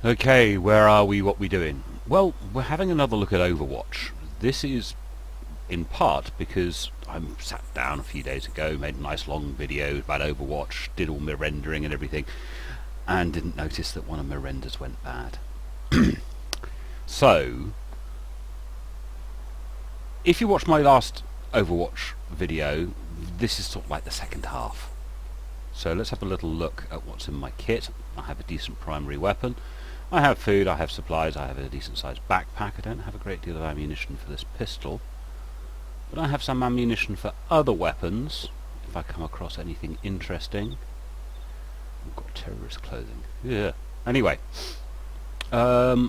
Okay, where are we? What we doing? Well, we're having another look at Overwatch. This is in part because I sat down a few days ago, made a nice long video about Overwatch, did all my rendering and everything, and didn't notice that one of my renders went bad. So, if you watched my last Overwatch video, this is sort of like the second half. So let's have a little look at what's in my kit. I have a decent primary weapon. I have food, I have supplies, I have a decent sized backpack. I don't have a great deal of ammunition for this pistol, but I have some ammunition for other weapons if I come across anything interesting. I've got terrorist clothing. Yeah. Anyway, my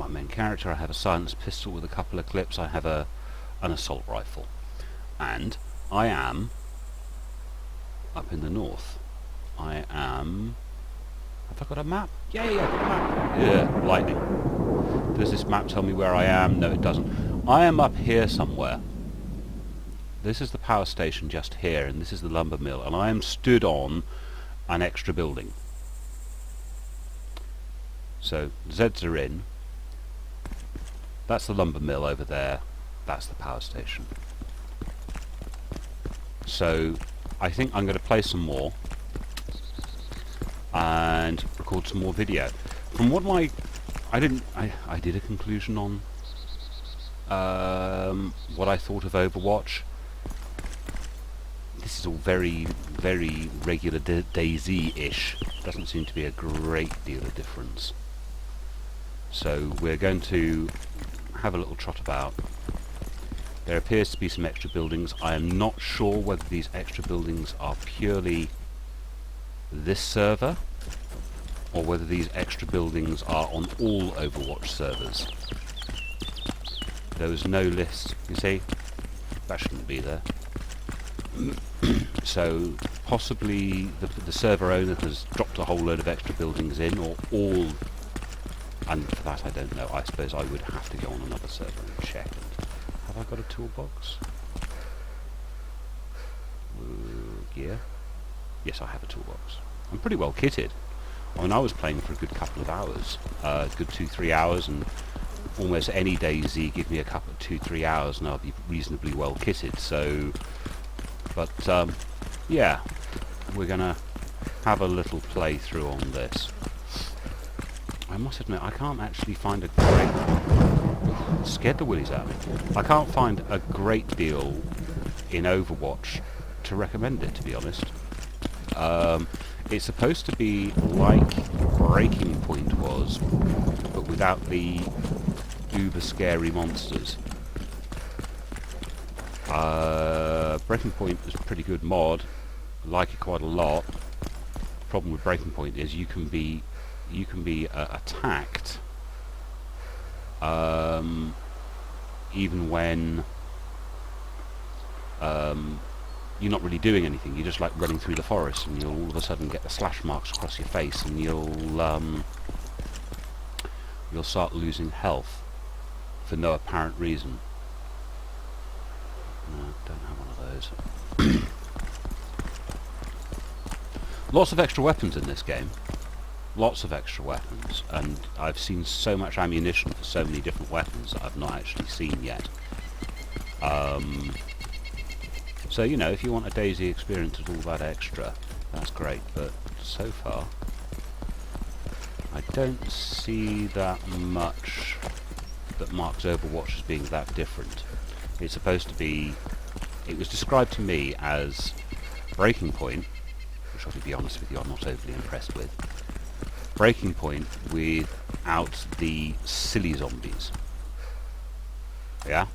main character, I have a silenced pistol with a couple of clips. I have an assault rifle, and I am up in the north. I am... Have I got a map? Yay, I've got a map! Yeah, lightning. Does this map tell me where I am? No, it doesn't. I am up here somewhere. This is the power station just here, and this is the lumber mill, and I am stood on an extra building. So, Zeds are in. That's the lumber mill over there. That's the power station. So, I think I'm going to play some more and record some more video. From what I did a conclusion on what I thought of Overwatch. This is all very, very regular Dayz-ish. Doesn't seem to be a great deal of difference. So we're going to have a little trot about. There appears to be some extra buildings. I am not sure whether these extra buildings are purely this server, or whether these extra buildings are on all Overwatch servers. There was no list, you see? That shouldn't be there. So, possibly the server owner has dropped a whole load of extra buildings in, or all, and for that I don't know. I suppose I would have to go on another server and check. Have I got a toolbox? Gear? Yes, I have a toolbox. I'm pretty well kitted. I mean, I was playing for a good couple of hours, good 2-3 hours, and almost any Dayz give me a couple of 2-3 hours and I'll be reasonably well kitted. So, but yeah, we're gonna have a little playthrough on this. I must admit, I can't actually find a great... Scared the willies out of me. I can't find a great deal in Overwatch to recommend it, to be honest. It's supposed to be like Breaking Point was, but without the uber scary monsters. Breaking Point is a pretty good mod. I like it quite a lot. The problem with Breaking Point is you can be attacked even when you're not really doing anything. You're just like running through the forest, and you'll all of a sudden get the slash marks across your face, and you'll start losing health for no apparent reason. No, don't have one of those. Lots of extra weapons in this game. Lots of extra weapons, and I've seen so much ammunition for so many different weapons that I've not actually seen yet. So, you know, if you want a Dayz experience with all that extra, that's great, but so far I don't see that much that marks Overwatch as being that different. It's supposed to be... It was described to me as Breaking Point, which I'll be honest with you, I'm not overly impressed with. Breaking Point without the silly zombies. Yeah?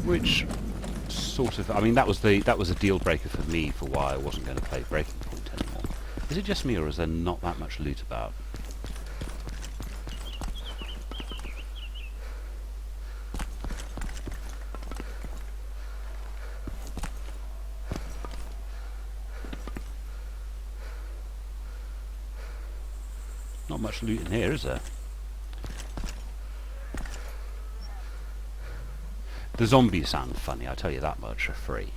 Which sort of, I mean, that was a deal breaker for me for why I wasn't going to play Breaking Point anymore. Is it just me, or is there not that much loot about? Not much loot in here, is there? The zombies sound funny, I tell you that much, for free.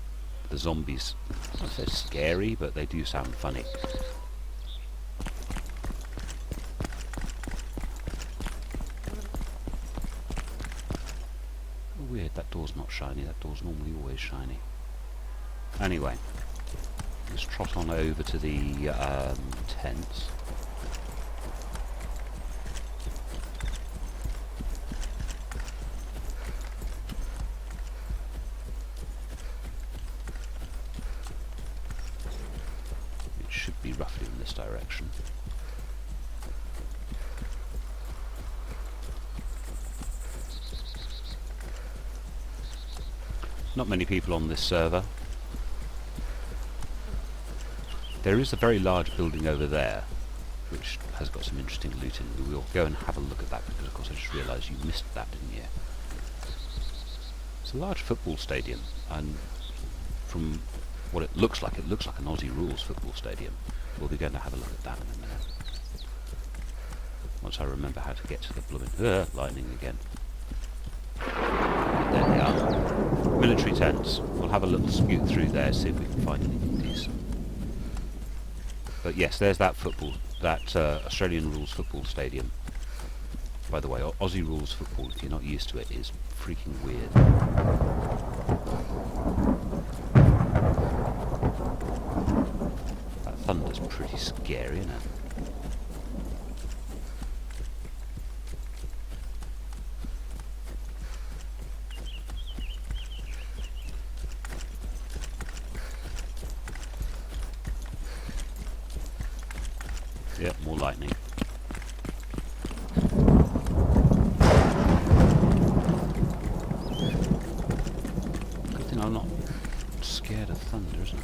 the zombies. Not so scary, but they do sound funny. Oh, weird, that door's not shiny. That door's normally always shiny. Anyway, let's trot on over to the tents. Be roughly in this direction. Not many people on this server. There is a very large building over there which has got some interesting loot in it. We'll go and have a look at that because of course I just realised you missed that, didn't you? It's a large football stadium, and from what it looks like an Aussie rules football stadium. We'll be going to have a look at that in a minute. Once I remember how to get to the blooming... lightning again. There they are. Military tents. We'll have a little scoot through there, see if we can find anything decent. But yes, there's that football, that Australian rules football stadium. By the way, Aussie rules football, if you're not used to it, is freaking weird. Thunder's pretty scary, isn't it? Yep, more lightning. Good thing I'm not scared of thunder, isn't it?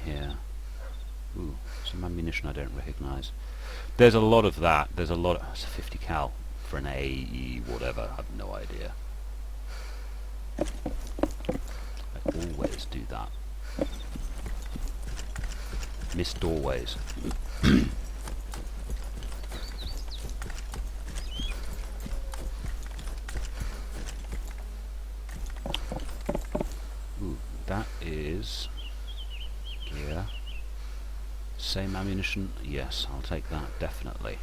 Here. Ooh, some ammunition I don't recognise. There's a lot of that. There's a lot of... It's a 50 cal for an AE whatever. I have no idea. I always do that. Miss doorways. Ooh, that is... gear. Same ammunition? Yes, I'll take that, definitely.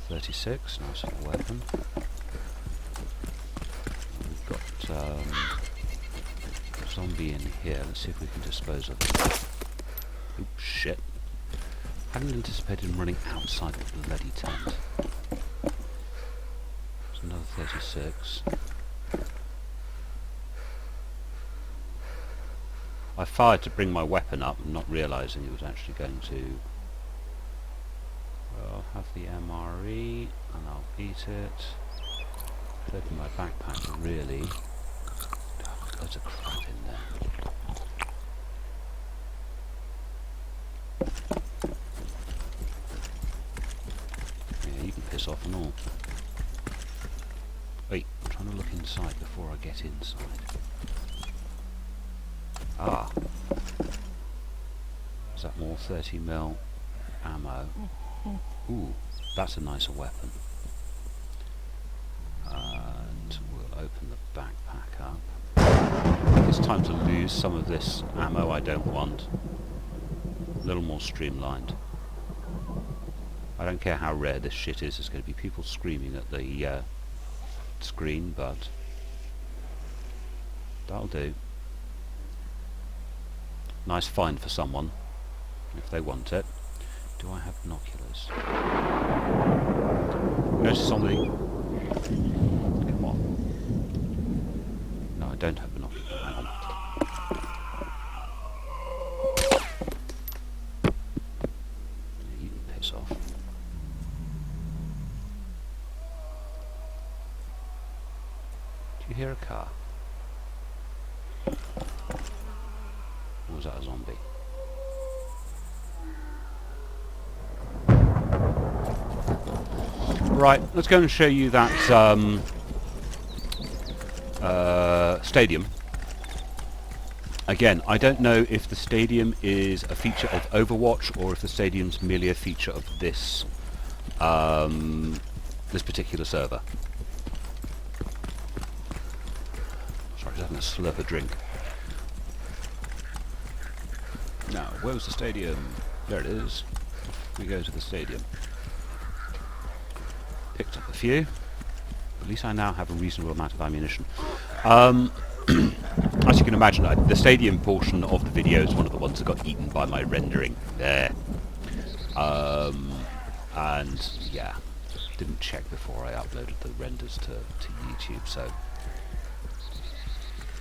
36, nice little weapon. We've got a zombie in here, let's see if we can dispose of it. Oops, shit. Hadn't anticipated him running outside the bloody tent. There's another 36. I fired to bring my weapon up, not realising it was actually going to... Well, I'll have the MRE, and I'll eat it. Put it in my backpack, really. Oh, loads of crap in there. Yeah, you can piss off and all. Wait, I'm trying to look inside before I get inside. Ah. Is that more 30mm ammo? Ooh, that's a nicer weapon. And we'll open the backpack up. It's time to lose some of this ammo I don't want. A little more streamlined. I don't care how rare this shit is, there's going to be people screaming at the screen, but that'll do. Nice find for someone, if they want it. Do I have binoculars? Notice something. Come on. No, I don't have binoculars. Hang on. Yeah, you can piss off. Do you hear a car? Or was that a zombie? Right, let's go and show you that stadium. Again, I don't know if the stadium is a feature of Overwatch or if the stadium's merely a feature of this this particular server. Sorry, just having a slurp of drink. Now, where was the stadium? There it is. Off we go to the stadium. Picked up a few. At least I now have a reasonable amount of ammunition. As you can imagine, the stadium portion of the video is one of the ones that got eaten by my rendering there. And yeah, didn't check before I uploaded the renders to YouTube, so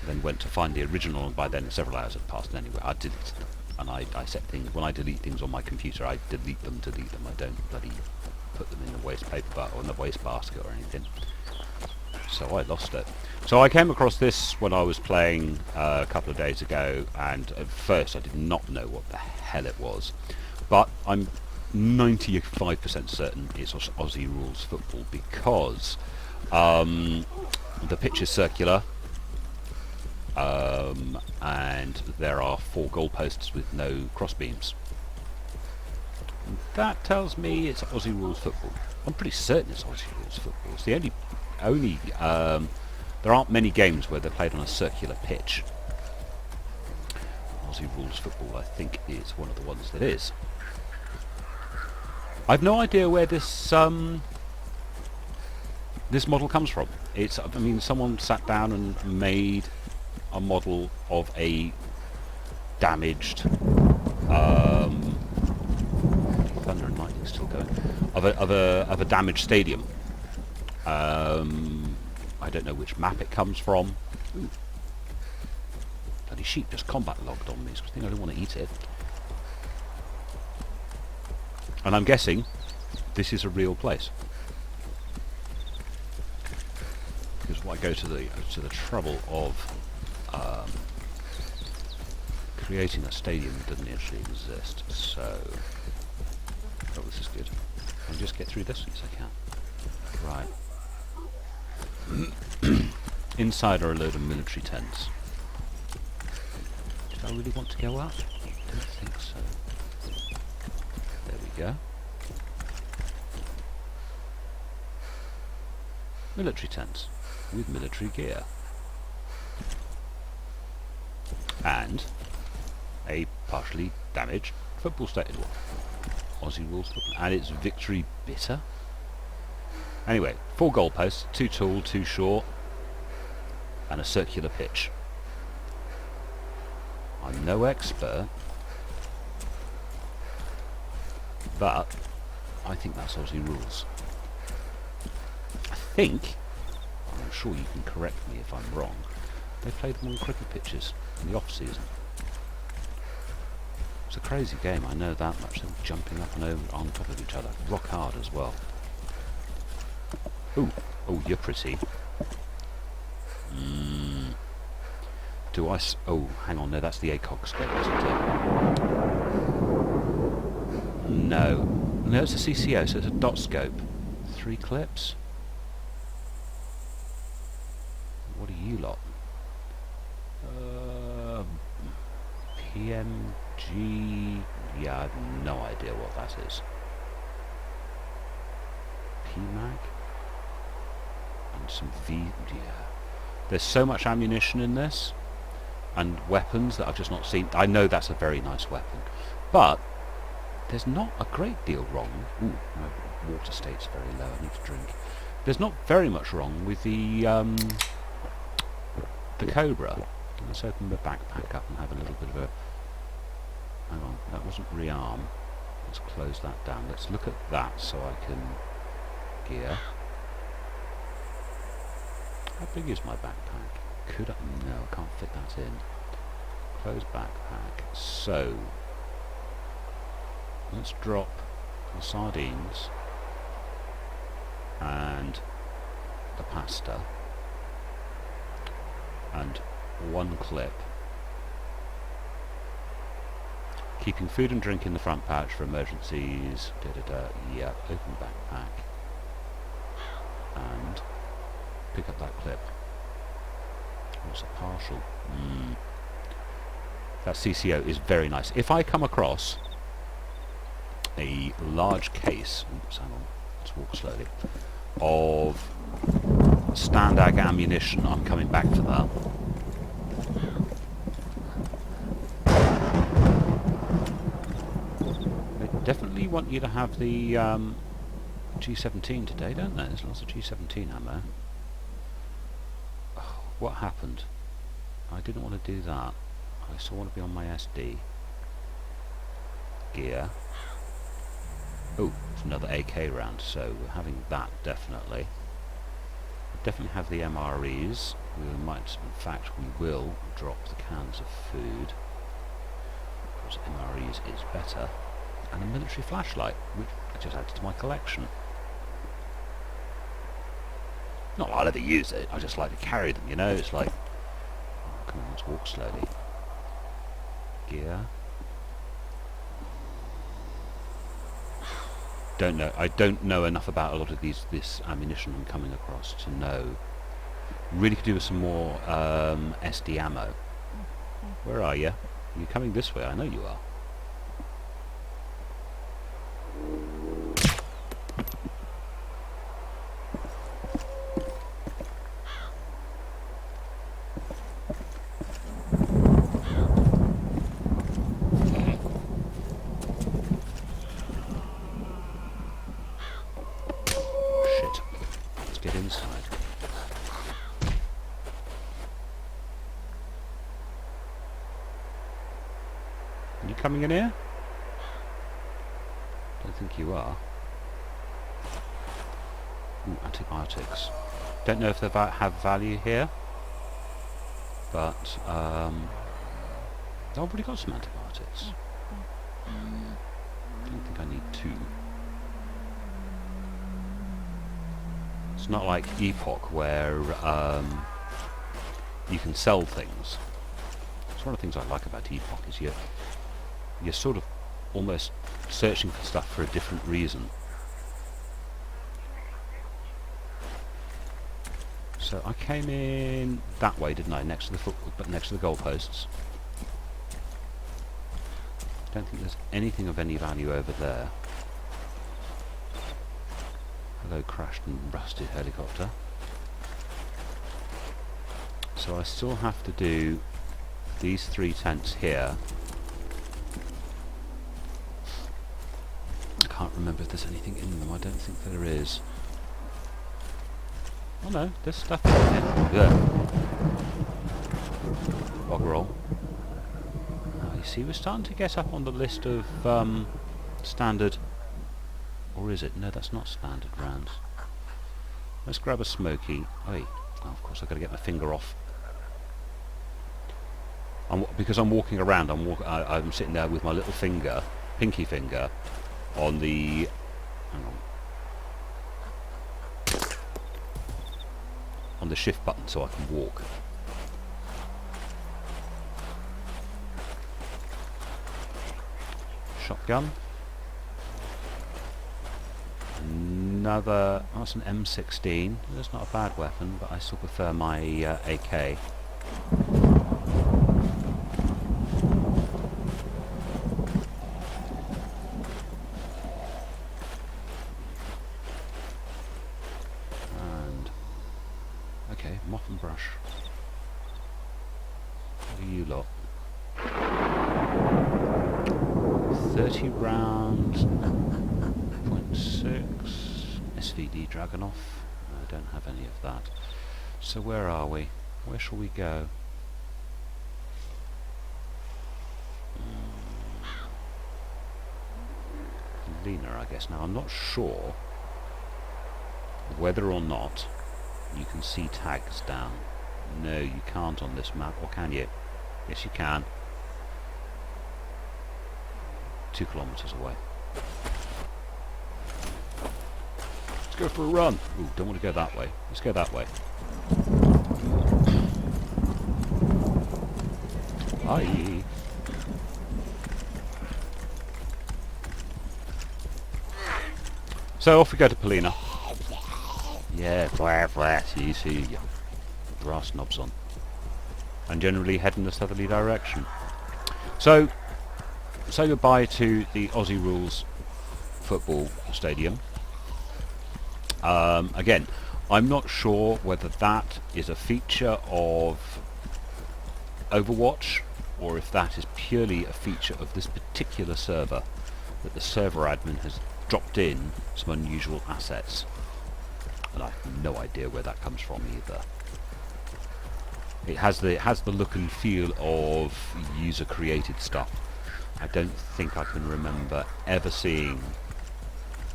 then went to find the original, and by then several hours had passed anyway. I didn't, and I set things, when I delete things on my computer, I delete them. I don't bloody put them in the waste paper or in the waste basket or anything. So I lost it. So I came across this when I was playing a couple of days ago, and at first I did not know what the hell it was, but I'm 95% certain it's Aussie rules football, because the pitch is circular, and there are 4 goalposts with no crossbeams. That tells me it's Aussie rules football. I'm pretty certain it's Aussie rules football. It's the only there aren't many games where they're played on a circular pitch. Aussie rules football, I think, is one of the ones that is. I've no idea where this this model comes from. I mean, someone sat down and made a model of a damaged thunder and lightning still going, of a damaged stadium. I don't know which map it comes from. Ooh. Bloody sheep just combat logged on me, so I think I don't want to eat it. And I'm guessing this is a real place, because I go to the trouble of creating a stadium that doesn't actually exist. So, oh, this is good. Can I just get through this? Yes, I can. Right. Inside are a load of military tents. Did I really want to go up? I don't think so. There we go. Military tents with military gear. And a partially damaged football stadium. Aussie rules football. And it's victory bitter. Anyway, 4 goalposts, 2 tall, 2 short, and a circular pitch. I'm no expert, but I think that's Aussie rules. I think, I'm sure you can correct me if I'm wrong, they played them on cricket pitches in the off-season. It's a crazy game, I know that much. They're jumping up and over on top of each other. Rock hard as well. Ooh, oh, you're pretty. Do I oh, hang on, no, that's the ACOG scope, isn't it? No. No, it's a CCO, so it's a dot scope. 3 clips? What are you lot? PMG... Yeah, I have no idea what that is. PMAG? And some yeah. There's so much ammunition in this, and weapons that I've just not seen. I know that's a very nice weapon, but there's not a great deal wrong. Ooh, my water state's very low, I need to drink. There's not very much wrong with the Cobra. Let's open the backpack up and have a little bit of a... Hang on, that wasn't rearm. Let's close that down. Let's look at that so I can gear. How big is my backpack? Could I? No, I can't fit that in. Close backpack. So, let's drop the sardines and the pasta and 1 clip. Keeping food and drink in the front pouch for emergencies. Yeah, open backpack. And pick up that clip. What's a partial? That CCO is very nice. If I come across a large case, oops, hang on, let's walk slowly. of Standag ammunition. I'm coming back to that. They definitely want you to have the G17 today, don't they? There's lots of G17 ammo. Oh, what happened? I didn't want to do that. I still want to be on my SD. Gear. Oh, it's another AK round, so we're having that definitely. We definitely have the MREs. We might, in fact, we will drop the cans of food, because MREs is better. And a military flashlight, which I just added to my collection. Not that I'll ever use it, I just like to carry them, you know, it's like... Oh, come on, let's walk slowly. Gear. Don't know. I don't know enough about a lot of this ammunition I'm coming across to know. Really could do with some more SD ammo. Where are you? You're coming this way. I know you are. Get inside. Are you coming in here? Don't think you are. Ooh, antibiotics. Don't know if they have value here, but I've already got some antibiotics. Don't think I need two. It's not like Epoch where you can sell things. It's one of the things I like about Epoch is you're sort of almost searching for stuff for a different reason. So I came in that way, didn't I? Next to the goalposts. Don't think there's anything of any value over there. Hello, crashed and rusted helicopter. So I still have to do these 3 tents here. I can't remember if there's anything in them. I don't think there is. Oh no, there's stuff in there. Yeah. Bog roll. You see, we're starting to get up on the list of standard. Or is it? No, that's not standard rounds. Let's grab a smoky. Oh, of course I've got to get my finger off. Because I'm walking around, I'm sitting there with my little finger, pinky finger, on the... Hang on. On the shift button so I can walk. Shotgun. Another, oh, that's an M16. That's not a bad weapon, but I still prefer my AK. And okay, mop and brush. What are you lot? 30 rounds. 0.6 SVD Dragunov. I don't have any of that. So where are we? Where shall we go? Lena, I guess. Now I'm not sure whether or not you can see tags down. No, you can't on this map, or can you? Yes, you can. 2 kilometers away. Let's go for a run. Ooh, don't want to go that way. Let's go that way. Hi. So off we go to Polina. Yeah, flat, see, grass knobs on. And generally head in the southerly direction. So, say goodbye to the Aussie Rules football stadium. Again, I'm not sure whether that is a feature of Overwatch or if that is purely a feature of this particular server, that the server admin has dropped in some unusual assets, and I have no idea where that comes from either. It has the look and feel of user created stuff. I don't think I can remember ever seeing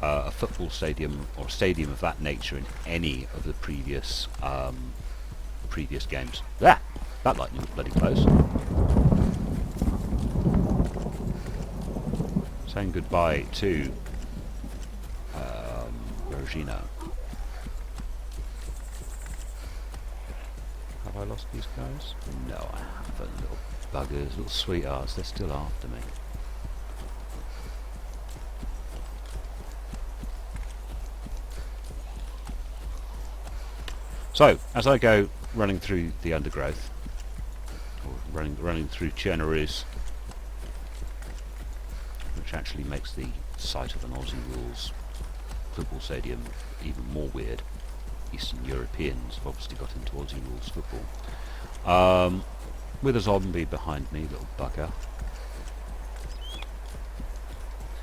a football stadium or a stadium of that nature in any of the previous games. That lightning was bloody close. Saying goodbye to Regina. Have I lost these guys? No, I haven't. Little buggers, little sweethearts, they're still after me. So, as I go running through the undergrowth, or running through Chernaris, which actually makes the site of an Aussie rules football stadium even more weird. Eastern Europeans have obviously got into Aussie rules football. With a zombie behind me, little bugger.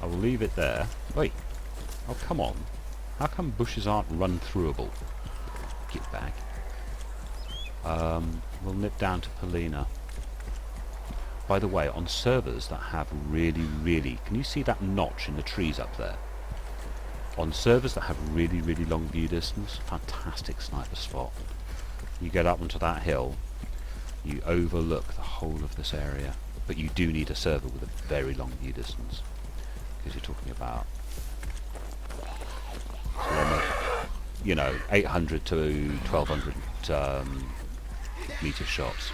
I will leave it there. Wait. Oh, come on. How come bushes aren't run-throughable? Get back. We'll nip down to Polina. By the way, on servers that have really... Can you see that notch in the trees up there? On servers that have really long view distance, fantastic sniper spot. You get up onto that hill, you overlook the whole of this area, but you do need a server with a very long view distance, because you're talking about, you know, 800 to 1200 meter shots.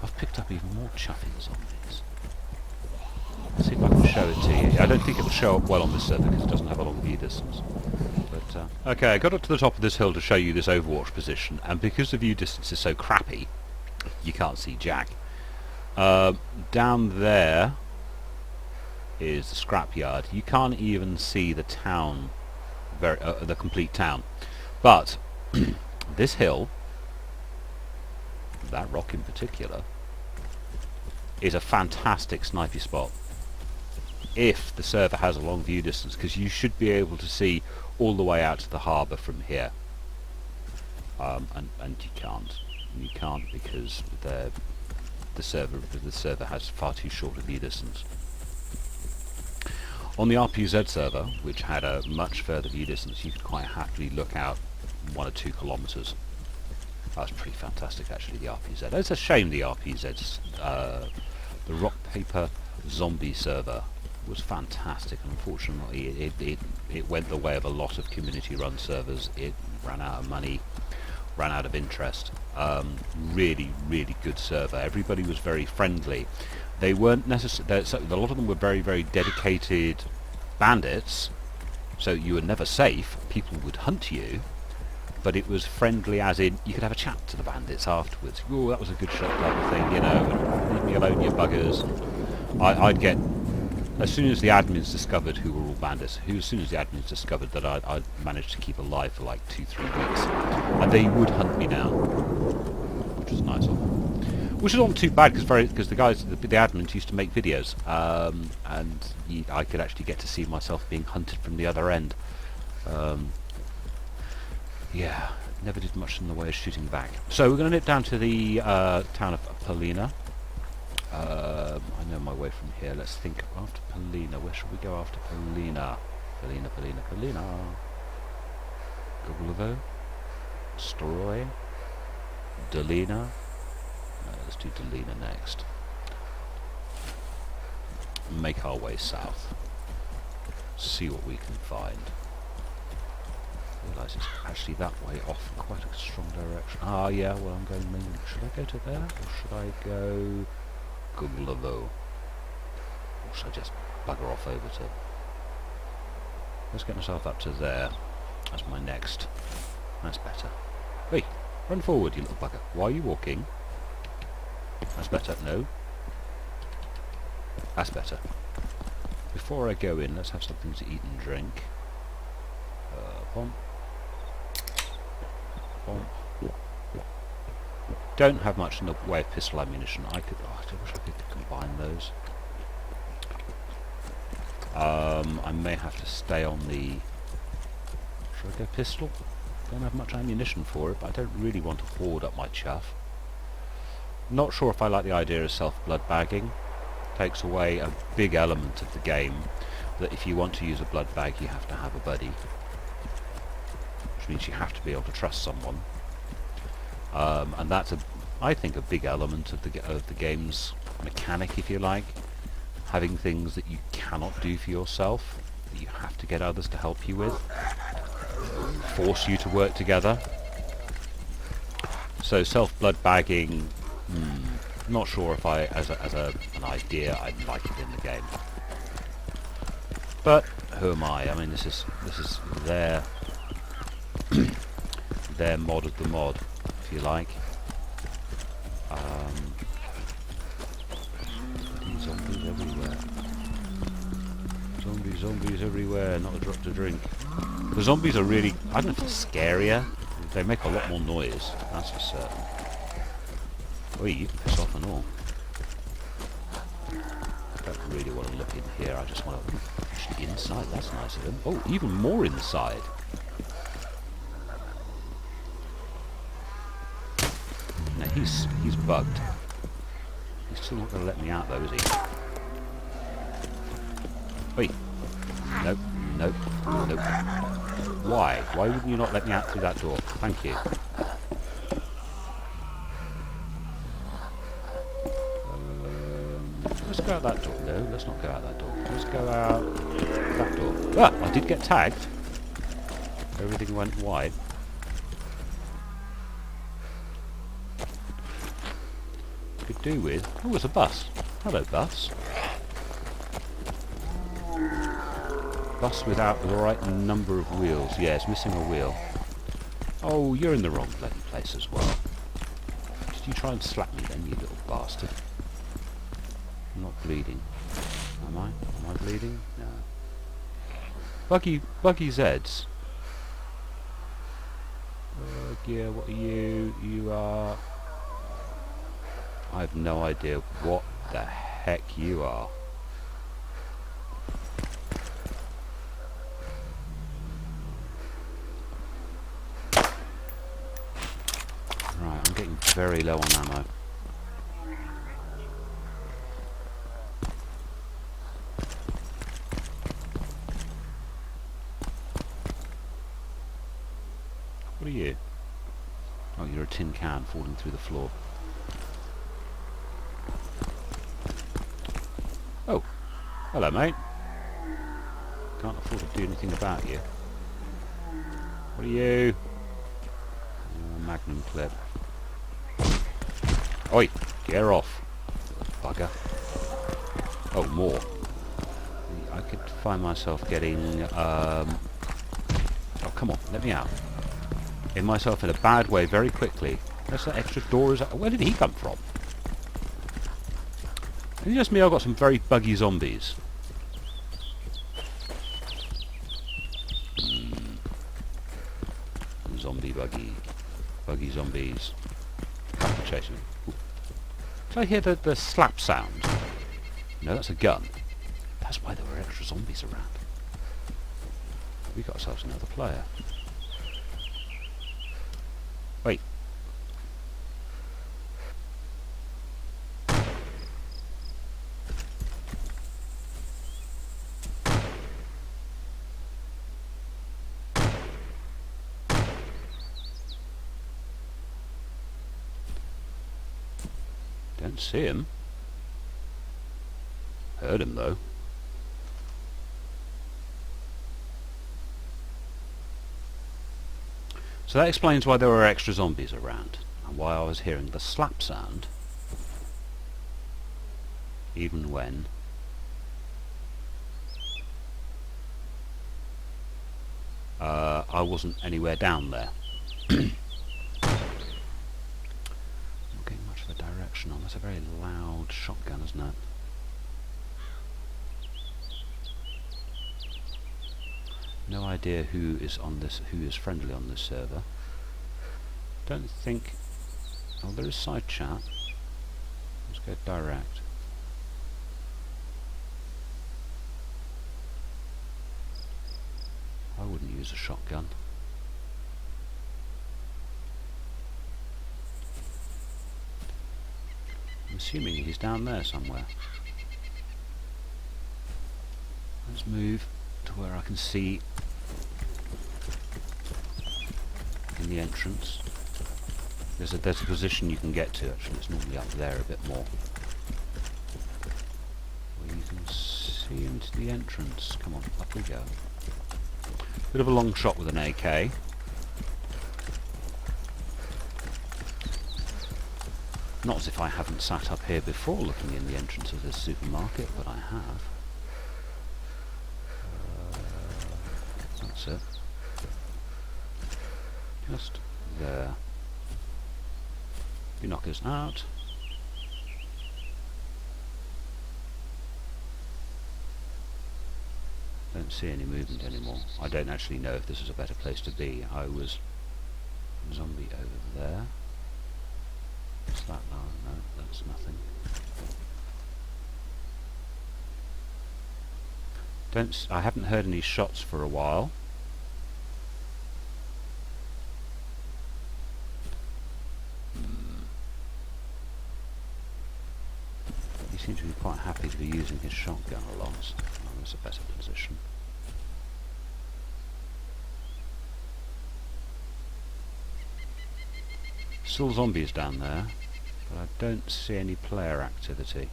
I've picked up even more chuffing zombies. Let's see if I can show it to you. I don't think it'll show up well on this server because it doesn't have a long view distance. But okay, I got up to the top of this hill to show you this Overwatch position, and because the view distance is so crappy, you can't see jack. Down there is the scrapyard. You can't even see the town, the complete town. But this hill, that rock in particular, is a fantastic snipey spot if the server has a long view distance, because you should be able to see all the way out to the harbour from here, and you can't. You can't because the server has far too short a view distance. On the RPZ server, which had a much further view distance, you could quite happily look out 1 or 2 kilometres. That was pretty fantastic, actually, the RPZ. It's a shame the RPZ's, the rock paper zombie server was fantastic. Unfortunately, it went the way of a lot of community-run servers. It ran out of money, ran out of interest. Really good server. Everybody was very friendly. They weren't necessarily... A lot of them were very dedicated bandits, so you were never safe. People would hunt you. But it was friendly as in, you could have a chat to the bandits afterwards. Oh, that was a good shot type of thing, you know, and leave me alone, you buggers. And I'd get, as soon as the admins discovered who were all bandits, as soon as the admins discovered that I'd managed to keep alive for like 2-3 weeks, and they would hunt me down, which was nice of them. Which is not too bad, because the guys, the admins used to make videos, and I could actually get to see myself being hunted from the other end. Yeah, never did much in the way of shooting back. So we're going to nip down to the town of Polina. I know my way from here. Let's think after Polina. Where should we go after Polina? Polina. Gogolovo? Stroy? Dolina? Let's do Dolina next. Make our way south. See what we can find. Realise it's actually that way off in quite a strong direction. Ah, yeah, well, I'm going mainly... Should I go to there? Or should I go... Guglovo? Or should I just bugger off over to... Let's get myself up to there. That's my next. That's better. Hey, run forward, you little bugger. Why are you walking? That's better. No. That's better. Before I go in, let's have something to eat and drink. Bonk. Bonk. Don't have much in the way of pistol ammunition. I wish I could combine those. I may have to stay on the... Should I go pistol? Don't have much ammunition for it, but I don't really want to hoard up my chuff. Not sure if I like the idea of self-blood bagging. Takes away a big element of the game, that if you want to use a blood bag you have to have a buddy. Which means you have to be able to trust someone. And that's, I think, a big element of the game's mechanic, if you like. Having things that you cannot do for yourself, that you have to get others to help you with. Force you to work together. So self-blood bagging, not sure if I, as an idea, I'd like it in the game. But who am I? I mean, this is their their mod of the mod, if you like. Zombies everywhere. Zombies everywhere. Not a drop to drink. The zombies are really, I don't know if it's scarier. They make a lot more noise, that's for certain. Oh, you can piss off and all. I don't really want to look in here, I just want to push the inside. That's nice of him. Oh, even more inside. No, he's bugged. He's still not going to let me out though, is he? Wait. Nope. Nope. Nope. Why? Why wouldn't you not let me out through that door? Thank you. Let's go out that door. No, let's not go out that door. Let's go out that door. Ah! I did get tagged. Everything went wide. Could do with... Oh, there's a bus. Hello, bus. Bus without the right number of wheels. Yeah, it's missing a wheel. Oh, you're in the wrong bloody place as well. Did you try and slap me then, you little bastard? I'm not bleeding. Am I? Am I bleeding? No. Buggy Zeds. Yeah, what are you? You are... I have no idea what the heck you are. Right, I'm getting very low on ammo. What are you? Oh, you're a tin can falling through the floor. Oh, hello mate. Can't afford to do anything about you. What are you? Magnum clip. Oi, get off, bugger. Oh, more. I could find myself getting, oh, come on, let me out. Get myself in a bad way very quickly. Where's that extra door? Where did he come from? Is it just me? I've got some very buggy zombies. Zombie buggy. Buggy zombies. Chasing me. Ooh. Did I hear the slap sound? No, that's a gun. That's why there were extra zombies around. We got ourselves another player. Wait. Don't see him. Heard him though. So that explains why there were extra zombies around, and why I was hearing the slap sound, even when I wasn't anywhere down there. Not getting much of a direction on. That's a very loud shotgun, isn't it? No idea who is friendly on this server. Don't think... Oh, there is side chat. Let's go direct. I wouldn't use a shotgun. I'm assuming he's down there somewhere. Let's move to where I can see in the entrance. There's a position you can get to, actually. It's normally up there a bit more. Where you can see into the entrance. Come on, up we go. Bit of a long shot with an AK. Not as if I haven't sat up here before looking in the entrance of this supermarket, but I have. That's it. Just there. You knock us out. Don't see any movement anymore. I don't actually know if this is a better place to be. I was zombie over there. What's that now? No, that's nothing. I haven't heard any shots for a while. He seems to be quite happy to be using his shotgun a lot. So that's a better position. Still zombies down there, but I don't see any player activity.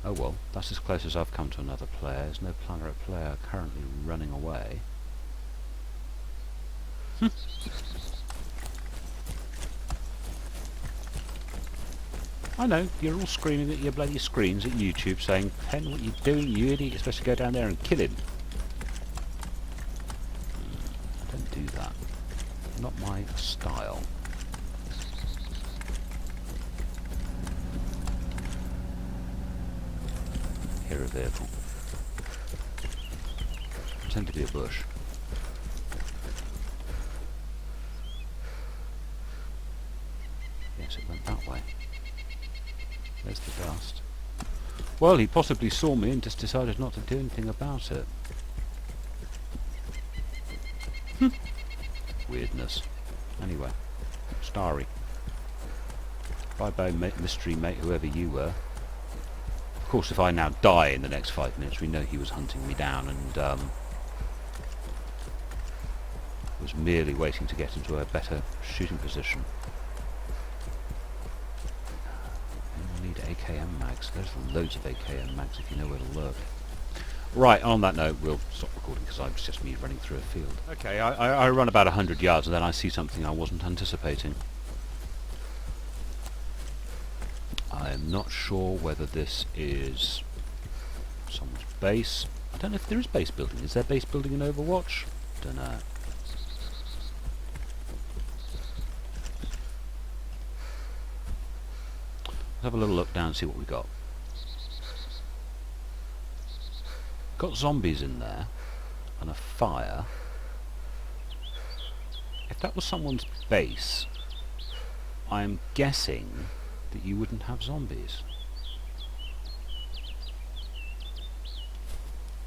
Oh well, that's as close as I've come to another player. There's no player currently running away. I know, you're all screaming at your bloody screens at YouTube saying, Pen, what you doing, you idiot, you're supposed to go down there and kill him. Don't do that. Not my style. Hear a vehicle. Pretend to be a bush. Yes, it went that way. There's the dust. Well, he possibly saw me and just decided not to do anything about it. Weirdness. Anyway, Starry. Bye-bye, mystery mate, whoever you were. Of course, if I now die in the next 5 minutes, we know he was hunting me down and was merely waiting to get into a better shooting position. I need AKM mags. There's loads of AKM mags if you know where to look. Right, on that note, we'll stop recording because it's just me running through a field. Okay, I run about 100 yards and then I see something I wasn't anticipating. I'm not sure whether this is someone's base. I don't know if there is base building. Is there base building in Overwatch? Don't know. Let's have a little look down and see what we got. Got zombies in there and a fire. If that was someone's base, I'm guessing that you wouldn't have zombies.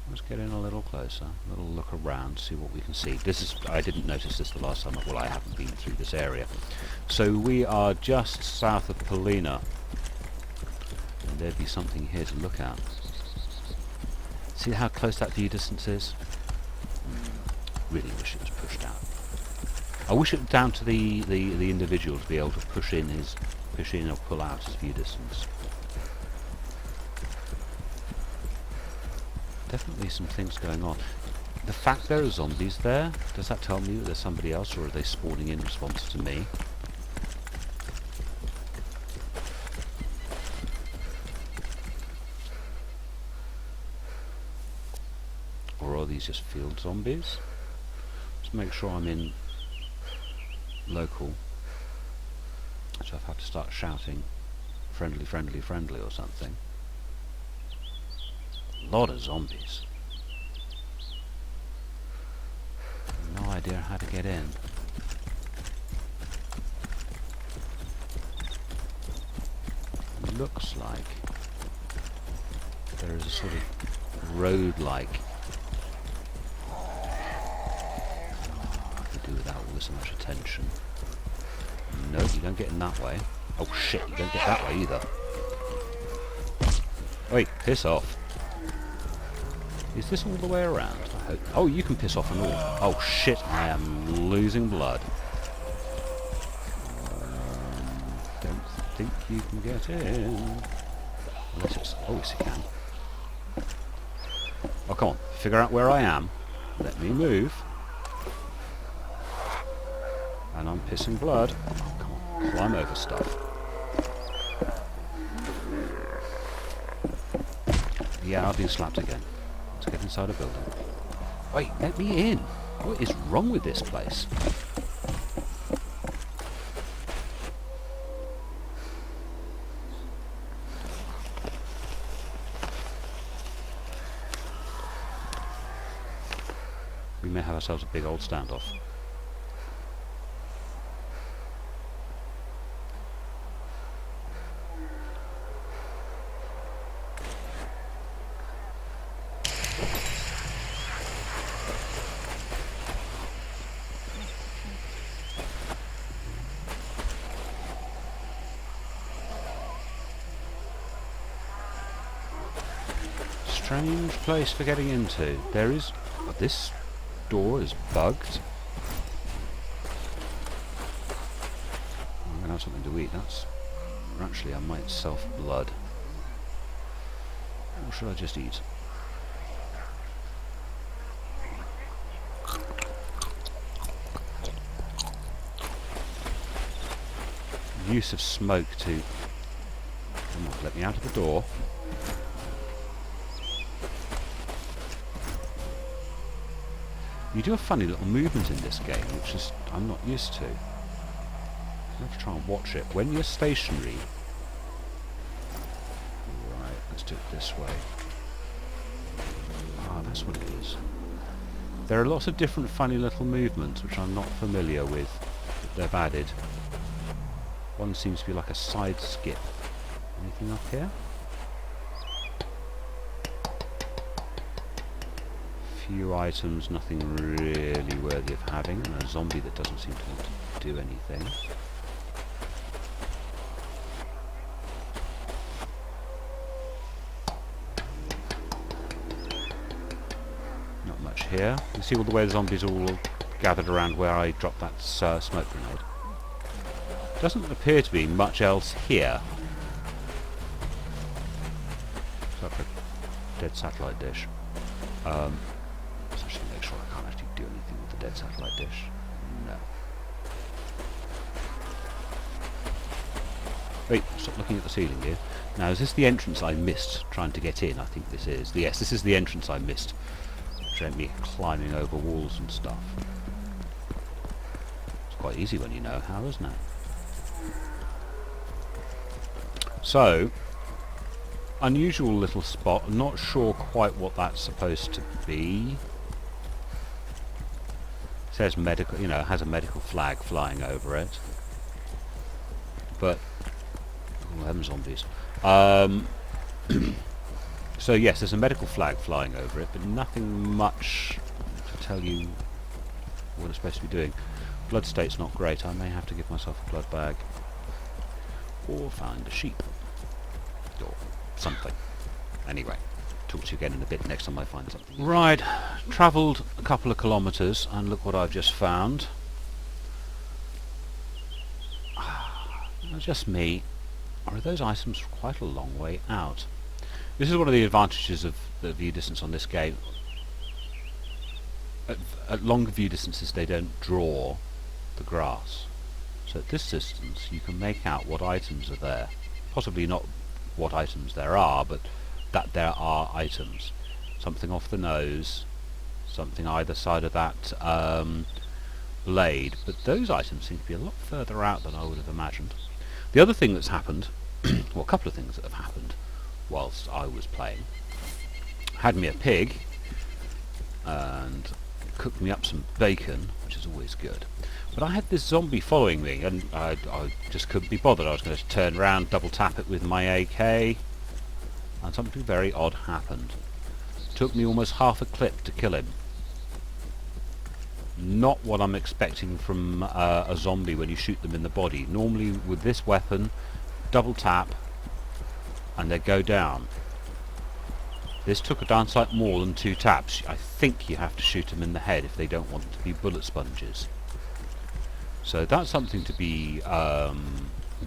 Let's get in a little closer, a little look around, see what we can see. This is, I didn't notice this the last time, well, I haven't been through this area. So we are just south of Polina, and there'd be something here to look at. See how close that view distance is? Really wish it was pushed out. I wish it was down to the individual to be able to push in or pull out his view distance. Definitely some things going on. The fact there are zombies there, does that tell me that there's somebody else, or are they spawning in response to me? Or are these just field zombies? Let's make sure I'm in local. So I've had to start shouting friendly, friendly, friendly or something. A lot of zombies. No idea how to get in. Looks like there is a sort of road-like. I could do without all this much attention. No, you don't get in that way. Oh shit, you don't get that way either. Wait, piss off. Is this all the way around? I hope. Oh, you can piss off and all. Oh shit, I am losing blood. Don't think you can get in. Unless it's... Oh, yes you can. Oh, come on. Figure out where I am. Let me move. And I'm pissing blood. Oh, come on. Climb over stuff. Yeah, I've been slapped again. Let's get inside a building. Wait, let me in. What is wrong with this place? We may have ourselves a big old standoff. Strange place for getting into. There is... Oh, this door is bugged. I'm going to have something to eat. That's... Actually, I might self-blood. Or should I just eat? Use of smoke to... Come on, let me out of the door. You do a funny little movement in this game, which is I'm not used to. I have to try and watch it. When you're stationary... Right, let's do it this way. Ah, that's what it is. There are lots of different funny little movements which I'm not familiar with that they've added. One seems to be like a side skip. Anything up here? Few items, nothing really worthy of having, and a zombie that doesn't seem to want to do anything. Not much here. You see all the way the zombies all gathered around where I dropped that smoke grenade. Doesn't appear to be much else here. Except for a dead satellite dish. Let's actually make sure I can't actually do anything with the dead satellite dish. No. Wait, stop looking at the ceiling here. Now, is this the entrance I missed trying to get in? I think this is. Yes, this is the entrance I missed. Showing me climbing over walls and stuff. It's quite easy when you know how, isn't it? So, unusual little spot. I'm not sure quite what that's supposed to be. It says medical, you know, has a medical flag flying over it. But, oh, them zombies. So yes, there's a medical flag flying over it, but nothing much to tell you what it's supposed to be doing. Blood state's not great. I may have to give myself a blood bag. Or find a sheep. Or something. Anyway, talk to you again in a bit next time I find something. Right, travelled a couple of kilometres and look what I've just found. Just me. Or are those items quite a long way out? This is one of the advantages of the view distance on this game. At longer view distances they don't draw the grass. So at this distance you can make out what items are there. Possibly not what items there are, but that there are items. Something off the nose, something either side of that blade, but those items seem to be a lot further out than I would have imagined. The other thing that's happened, well, a couple of things that have happened whilst I was playing, had me a pig and cooked me up some bacon, which is always good. But I had this zombie following me, and I just couldn't be bothered. I was going to turn around, double tap it with my AK, and something very odd happened. It took me almost half a clip to kill him. Not what I'm expecting from a zombie when you shoot them in the body. Normally with this weapon, double tap and they go down. This took a darn sight more than 2 taps. I think you have to shoot them in the head if they don't want to be bullet sponges. So that's something to be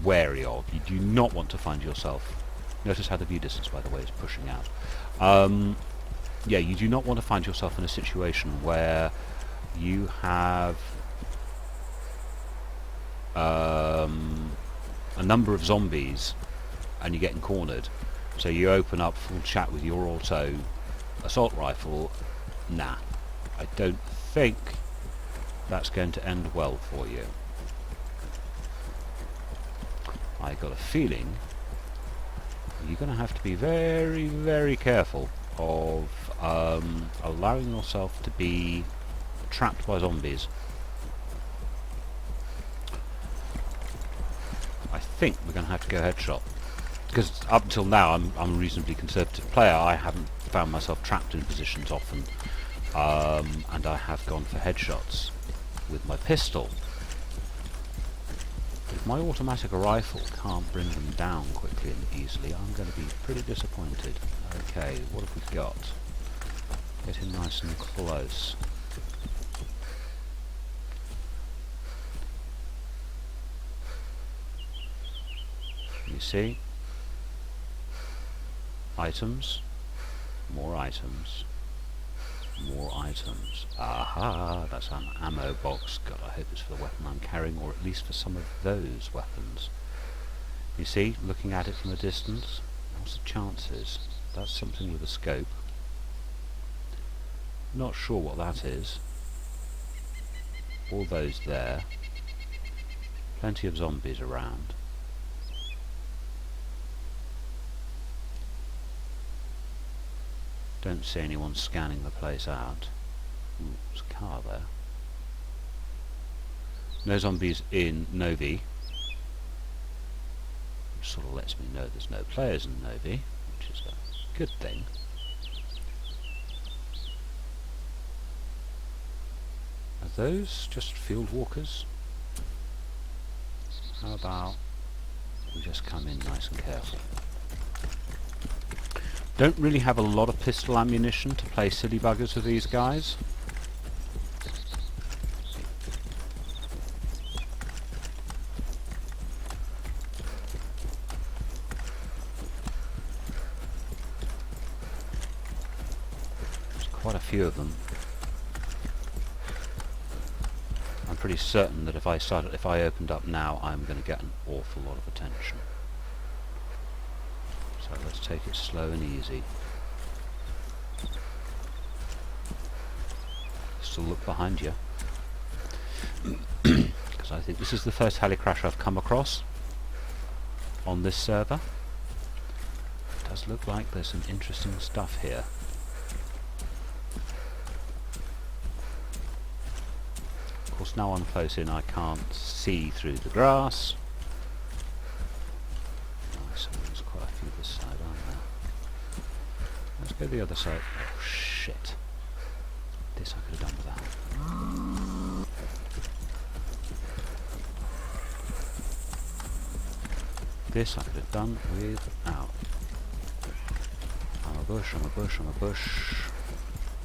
wary of. You do not want to find yourself... Notice how the view distance, by the way, is pushing out. Yeah, you do not want to find yourself in a situation where you have a number of zombies and you're getting cornered. So you open up full chat with your auto assault rifle. Nah, I don't think that's going to end well for you. I got a feeling you're going to have to be very, very careful of allowing yourself to be trapped by zombies. I think we're going to have to go headshot, because up until now I'm a reasonably conservative player. I haven't found myself trapped in positions often, and I have gone for headshots with my pistol. If my automatic rifle can't bring them down quickly and easily, I'm going to be pretty disappointed. Okay, what have we got? Getting nice and close. You see? Items. More items. More items. Aha! That's an ammo box. God, I hope it's for the weapon I'm carrying, or at least for some of those weapons. You see? Looking at it from a distance. What's the chances? That's something with a scope. Not sure what that is. All those there. Plenty of zombies around. Don't see anyone scanning the place out. Ooh, there's a car there. No zombies in Novi. Which sort of lets me know there's no players in Novi, which is a good thing. Are those just field walkers? How about we just come in nice and careful? Don't really have a lot of pistol ammunition to play silly buggers with these guys. There's quite a few of them. I'm pretty certain that if I opened up now, I'm going to get an awful lot of attention. So let's take it slow and easy. Still look behind you. Because I think this is the first heli crash I've come across on this server. It does look like there's some interesting stuff here. Of course, now I'm close in, I can't see through the grass. Nice, there's quite a few this side, aren't there? Let's go the other side. Oh shit. This I could have done without. This I could have done without. I'm a bush, I'm a bush, I'm a bush.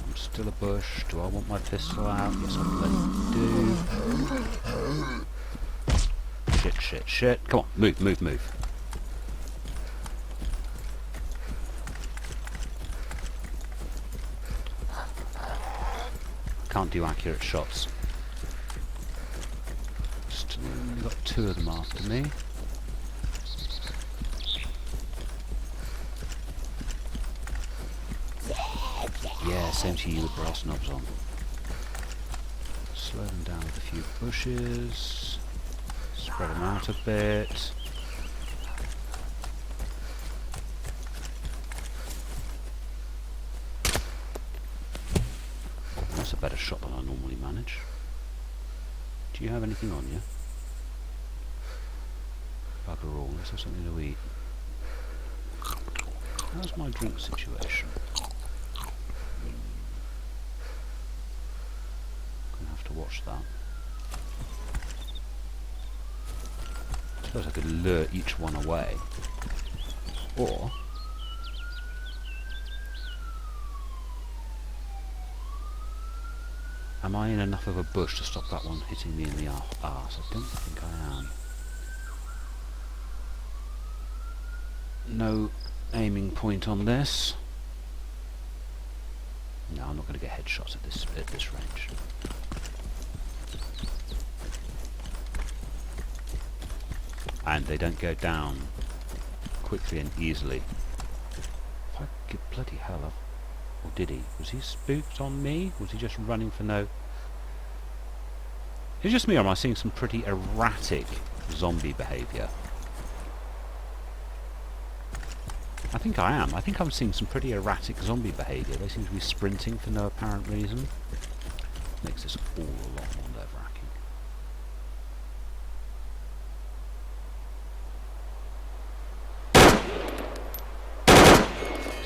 I'm still a bush. Do I want my pistol out? Yes, I bloody do. Shit, shit, shit. Come on, move, move, move. Can't do accurate shots. Still only got 2 of them after me. Yeah, same to you with brass knobs on. Slow them down with a few bushes. Spread them out a bit. better shot than I normally manage. Do you have anything on you? Bugger all, let's have something to eat. How's my drink situation? Gonna have to watch that. I suppose I could lure each one away. Or am I in enough of a bush to stop that one hitting me in the arse? I don't think I am. No aiming point on this. No, I'm not going to get headshots at this range. And they don't go down quickly and easily. If I could, bloody hell up. Or did he? Was he spooked on me? Was he just running for no... Is it just me, or am I seeing some pretty erratic zombie behaviour? I think I am. I think I'm seeing some pretty erratic zombie behaviour. They seem to be sprinting for no apparent reason. Makes this all a lot more nerve-wracking.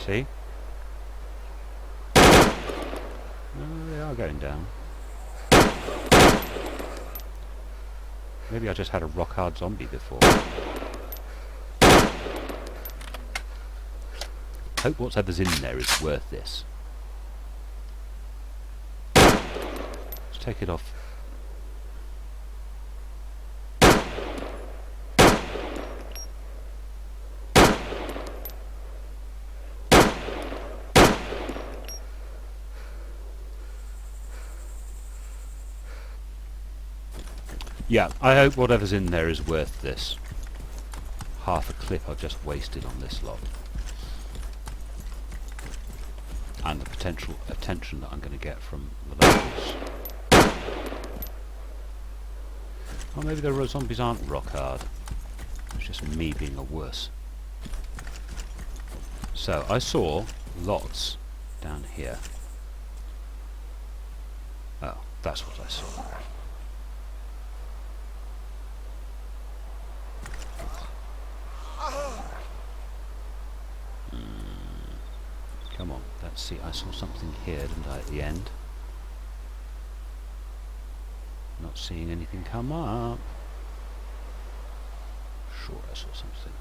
See? Oh, they are going down. Maybe I just had a rock-hard zombie before. Hope whatever's in there is worth this. Let's take it off. Yeah, I hope whatever's in there is worth this. Half a clip I've just wasted on this lot. And the potential attention that I'm going to get from the locals. Well, maybe the zombies aren't rock hard. It's just me being a wuss. So, I saw lots down here. Oh, that's what I saw. Come on, let's see, I saw something here, didn't I, at the end? Not seeing anything come up. Sure, I saw something.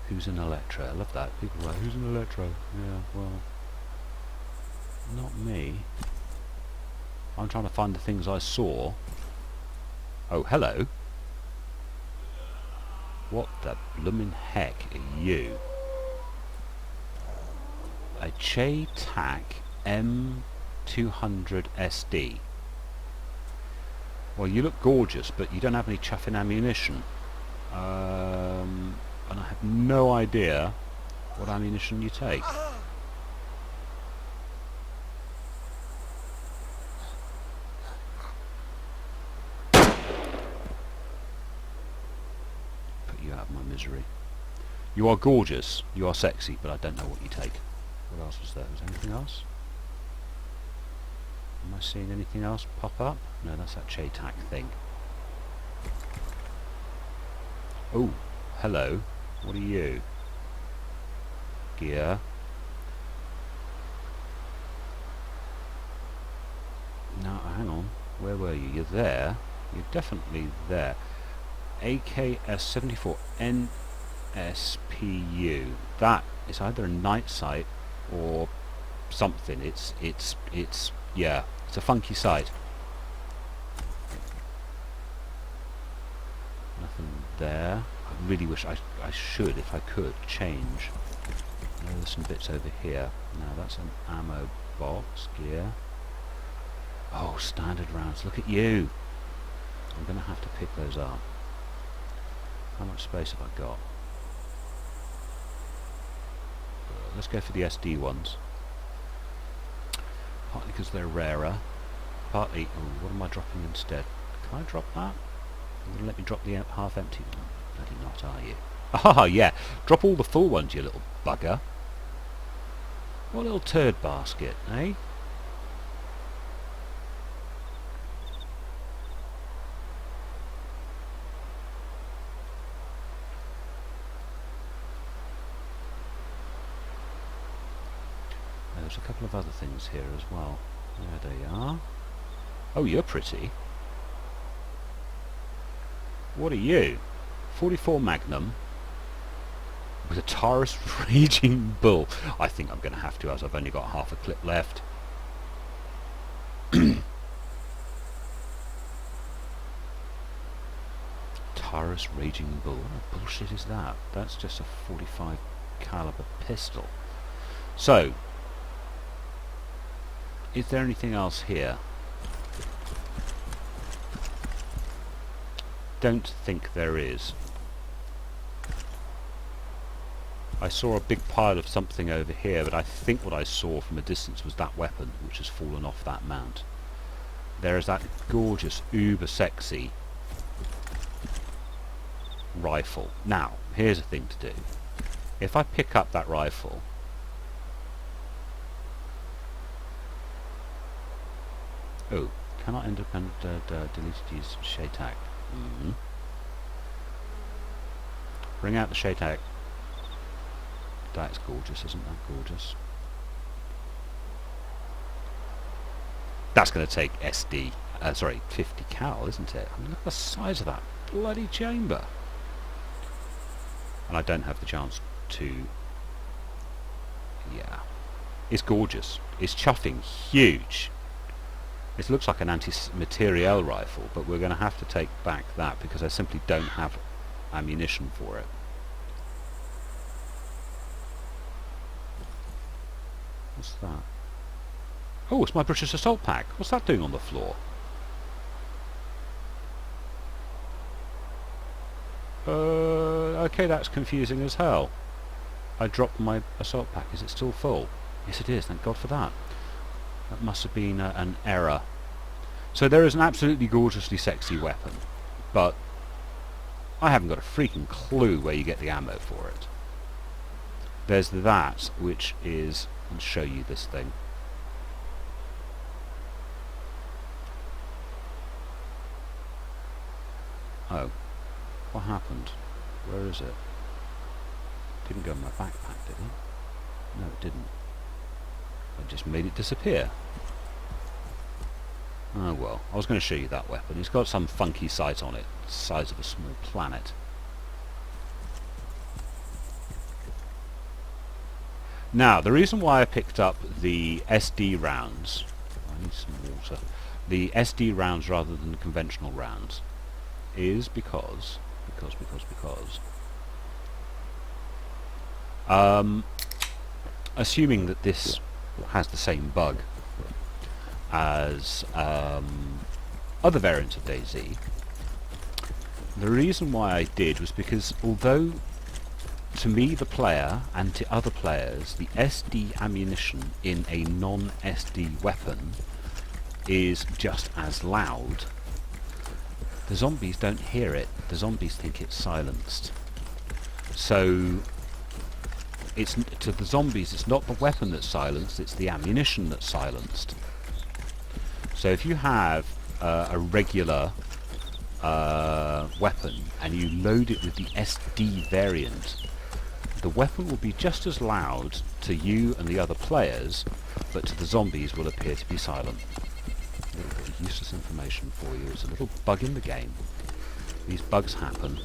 Who's an Electro? I love that. People are like, who's an Electro? Yeah, well, not me. I'm trying to find the things I saw. Oh, hello. What the bloomin' heck are you? A J-Tac M200 SD. Well, you look gorgeous, but you don't have any chuffing ammunition. And I have no idea what ammunition you take. Put you out of my misery. You are gorgeous, you are sexy, but I don't know what you take. What else was there? Was there anything else? Am I seeing anything else pop up? No, that's that J-Tac thing. Oh, hello. What are you? Gear. No, hang on. Where were you? You're there. You're definitely there. AKS-74 NSPU. That is either a night sight or something. It's yeah, it's a funky sight. Nothing there. I really wish I should, if I could, change. There's some bits over here. Now that's an ammo box, gear. Oh, standard rounds. Look at you. I'm going to have to pick those up. How much space have I got? Let's go for the SD ones. Partly because they're rarer. Partly... Ooh, what am I dropping instead? Can I drop that? You're going to let me drop the half-empty one? Bloody not, are you? Ah, yeah! Drop all the full ones, you little bugger. What little turd basket, eh? there's a couple of other things here as well. There they are. Oh, you're pretty. What are you? 44 Magnum with a Taurus Raging Bull. I think I'm going to have to, as I've only got half a clip left. Taurus Raging Bull. What bullshit is that? That's just a 45 caliber pistol. So, is there anything else here? Don't think there is. I saw a big pile of something over here, but I think what I saw from a distance was that weapon, which has fallen off that mount. There is that gorgeous, uber sexy rifle. Now, here's a thing to do. If I pick up that rifle, oh, cannot independent deleted use Shaytac. Bring out the Shaytac. That's gorgeous, isn't that gorgeous? That's going to take SD, sorry, 50 cal, isn't it? I mean, look at the size of that bloody chamber. And I don't have the chance to... Yeah. It's gorgeous. It's chuffing huge. It looks like an anti-materiel rifle, but we're going to have to take back that because I simply don't have ammunition for it. What's that? Oh, it's my British assault pack. What's that doing on the floor? Okay, that's confusing as hell. I dropped my assault pack. Is it still full? Yes, it is. Thank God for that. That must have been an error. So there is an absolutely gorgeously sexy weapon, but I haven't got a freaking clue where you get the ammo for it. There's that, which is... I'll show you this thing. Oh. What happened? Where is it? Didn't go in my backpack, did it? No, it didn't. I just made it disappear. Oh well, I was going to show you that weapon. It's got some funky sight on it, the size of a small planet. Now, the reason why I picked up the SD rounds, I need some water, the SD rounds rather than the conventional rounds, is because assuming that this has the same bug as other variants of DayZ, the reason why I did was because although to me, the player, and to other players, the SD ammunition in a non-SD weapon is just as loud, the zombies don't hear it. The zombies think it's silenced. So, it's to the zombies, it's not the weapon that's silenced, it's the ammunition that's silenced. So if you have a regular weapon and you load it with the SD variant, the weapon will be just as loud to you and the other players, but to the zombies will appear to be silent. A little bit of useless information for you. It's a little bug in the game. These bugs happen.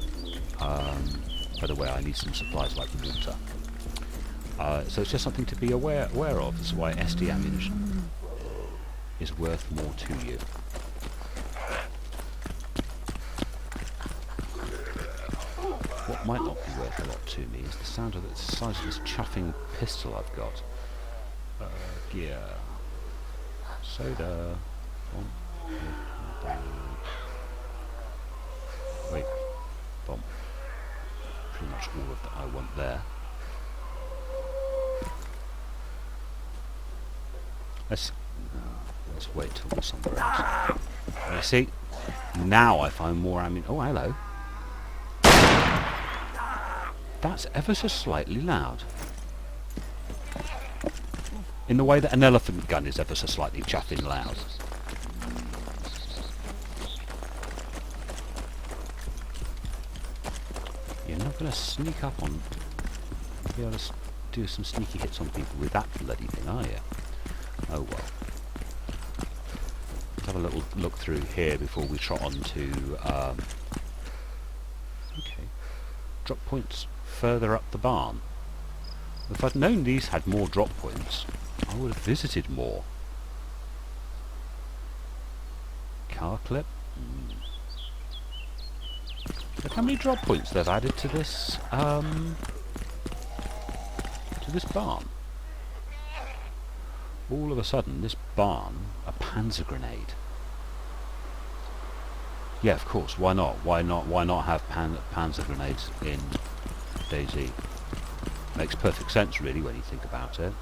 By the way, I need some supplies like water. So it's just something to be aware of. This is why SD ammunition is worth more to you. What might not be worth a lot to me is the sound of the size of this chuffing pistol I've got. Gear. Soda. Wait. Bomb. Pretty much all of that I want there. Let's wait till we're somewhere else. You see? Now I find more ammunition. Oh, hello. That's ever so slightly loud. In the way that an elephant gun is ever so slightly chuffing loud. You're not going to sneak up on... do some sneaky hits on people with that bloody thing, are you? Oh well. Let's have a little look through here before we trot on to... okay. Drop points further up the barn. If I'd known these had more drop points, I would have visited more. Car clip. Look how many drop points they've added to this barn. All of a sudden, this barn, a panzer grenade. Yeah, of course. Why not? Why not have panzer grenades in DayZ? Makes perfect sense, really, when you think about it.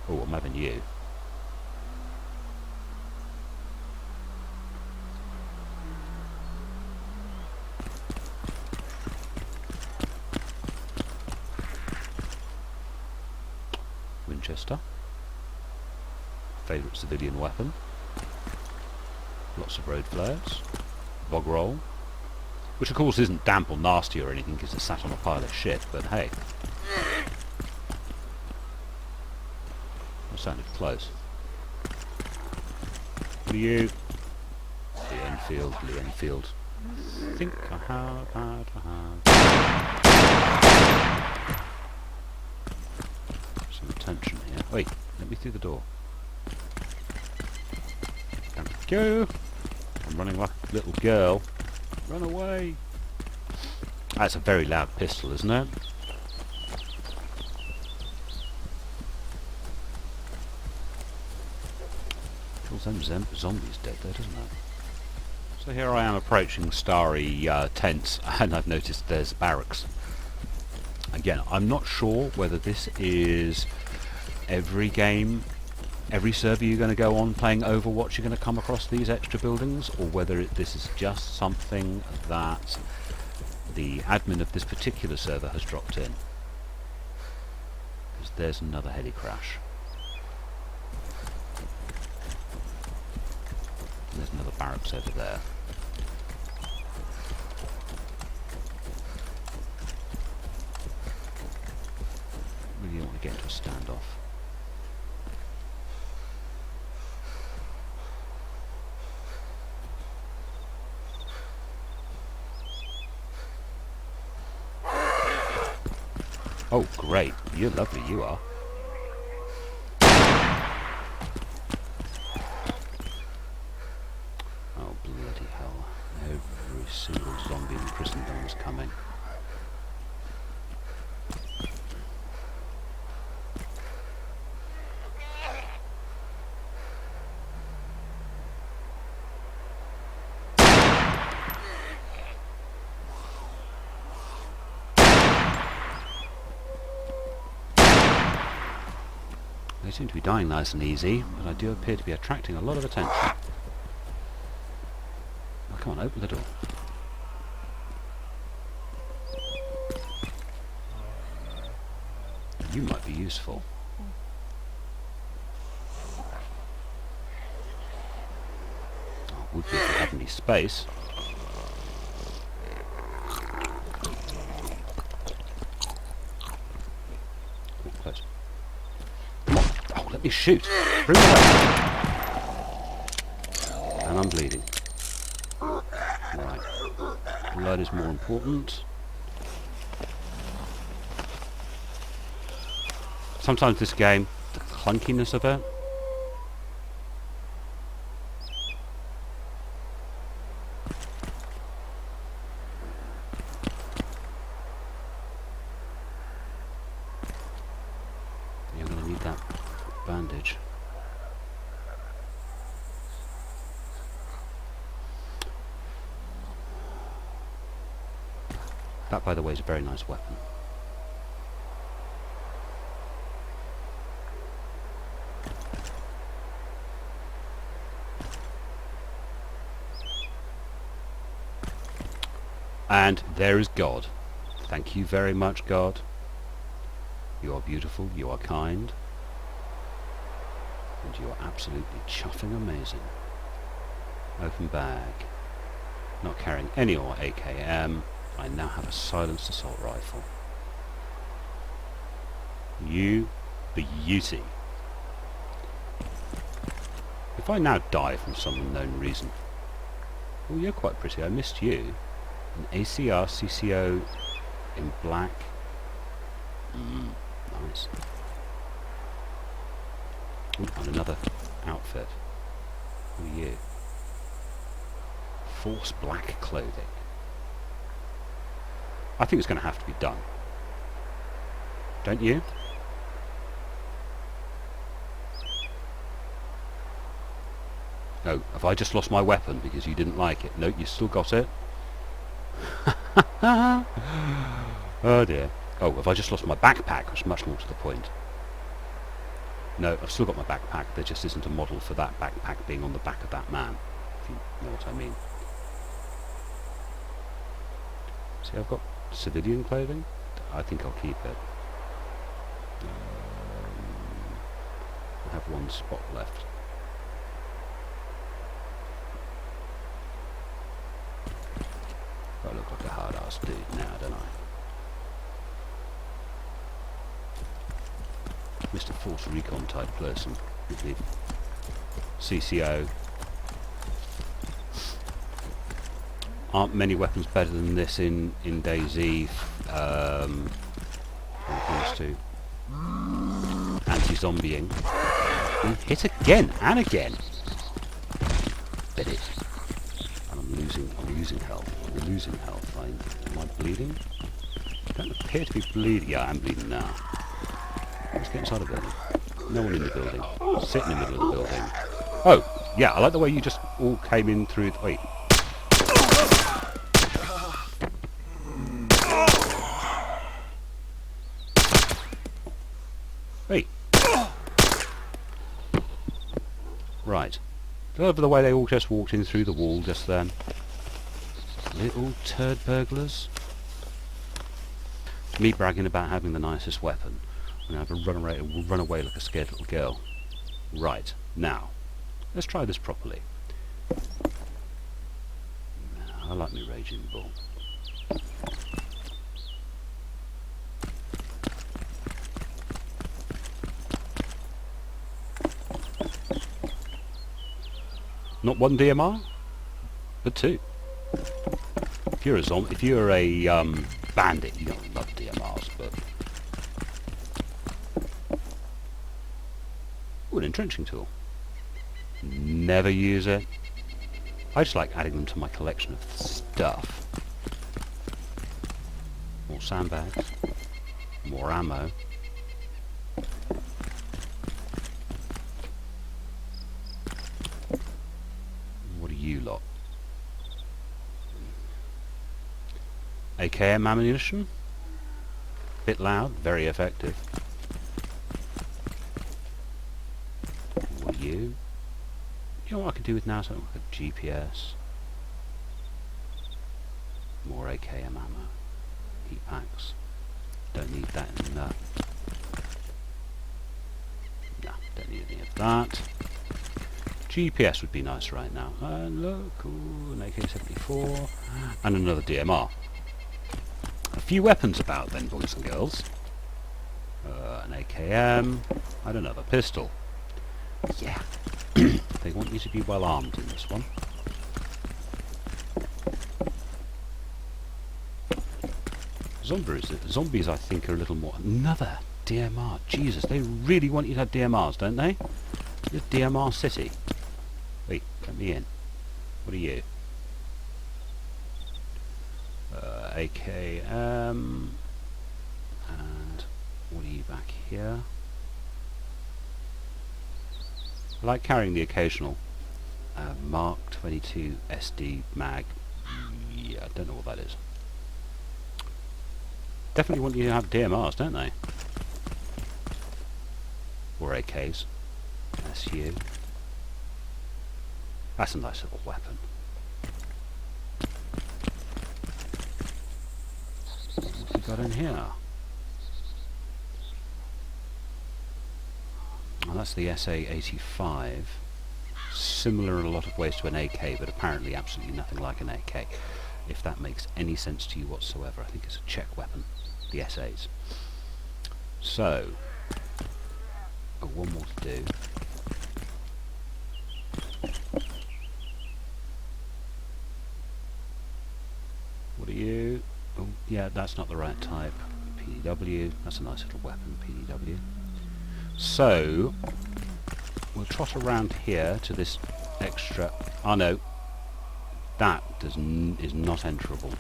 Oh, I'm having you. Winchester. Favourite civilian weapon. Lots of road flares. Bog roll. Which of course isn't damp or nasty or anything because it's sat on a pile of shit, but hey. That sounded close. What are you? The Enfield, the Enfield. I think I have. Some attention here. Wait, let me through the door. Thank you. I'm running like a little girl. Run away! That's a very loud pistol, isn't it? Kills them zombies dead there, doesn't it? So here I am approaching starry tents, and I've noticed there's barracks. Again, I'm not sure whether this is every game, every server you're going to go on playing Overwatch you're going to come across these extra buildings, or whether this is just something that the admin of this particular server has dropped in. Because there's another heli crash. And there's another barracks over there. Really don't want to get into a standoff. Oh, great. You're lovely, you are. Oh, bloody hell. Every single zombie in Christendom is coming. They seem to be dying nice and easy, but I do appear to be attracting a lot of attention. Oh, come on, open the door. You might be useful. Oh, would be if we had any space. Oh, close. Let me shoot. Bring it up. And I'm bleeding. Right. Blood is more important. Sometimes this game, the clunkiness of it. You're going to need that bandage. That, by the way, is a very nice weapon. And there is God. Thank you very much, God. You are beautiful, you are kind, and you are absolutely chuffing amazing. Open bag. Not carrying any more AKM. I now have a silenced assault rifle. You beauty. If I now die from some unknown reason... Oh, you're quite pretty. I missed you. An ACR CCO in black. Nice. Ooh, and another outfit. Who are you? Force black clothing. I think it's going to have to be done. Don't you? Oh, have I just lost my weapon because you didn't like it? No, you still got it. Oh dear. Oh, have I just lost my backpack? Which is much more to the point. No, I've still got my backpack. There just isn't a model for that backpack being on the back of that man, if you know what I mean. See, I've got civilian clothing. I think I'll keep it. I have one spot left. I look like a hard-ass dude now, don't I? Mr. Force Recon type person with the CCO. Aren't many weapons better than this in DayZ when it comes to anti-zombieing. Hit again and again. Bit it. And I'm losing health. I'm losing health. Am I bleeding? I don't appear to be bleeding. Yeah, I'm bleeding now. Let's get inside the building. No one in the building. Sit in the middle of the building. Oh, yeah, I like the way you just all came in through... Wait. Wait. Right. Love the way they all just walked in through the wall just then. Little turd burglars. Me bragging about having the nicest weapon. I'm going to have a run away like a scared little girl. Right, now, let's try this properly. I like me Raging Bull. Not one DMR, but two. If you're a bandit, you don't love DMRs, but... Ooh, an entrenching tool. Never use it. I just like adding them to my collection of stuff. More sandbags. More ammo. What are you lot? AKM ammunition. Bit loud, very effective. What are you? You know what I could do with now? Something like a GPS. More AKM ammo. Heat packs. Don't need that in that. No, don't need any of that. GPS would be nice right now. And look, ooh, an AK-74 and another DMR. A few weapons about then, boys and girls. An AKM and another pistol. Yeah. They want you to be well armed in this one. Zombies I think are a little more... Another DMR. Jesus, they really want you to have DMRs, don't they? This DMR city. Wait, let me in. What are you? AKM. And what are you back here? I like carrying the occasional Mark 22 SD mag. Yeah, I don't know what that is. Definitely want you to have DMRs, don't they? Or AKs. SU. That's a nice little weapon. What have we got in here? Oh, that's the SA-85. Similar in a lot of ways to an AK, but apparently absolutely nothing like an AK. if that makes any sense to you whatsoever. I think it's a Czech weapon, the SAs. So, one more to do. What are you? Oh, yeah, that's not the right type. PDW, that's a nice little weapon, PDW. So, we'll trot around here to this extra... Oh no, that is not enterable.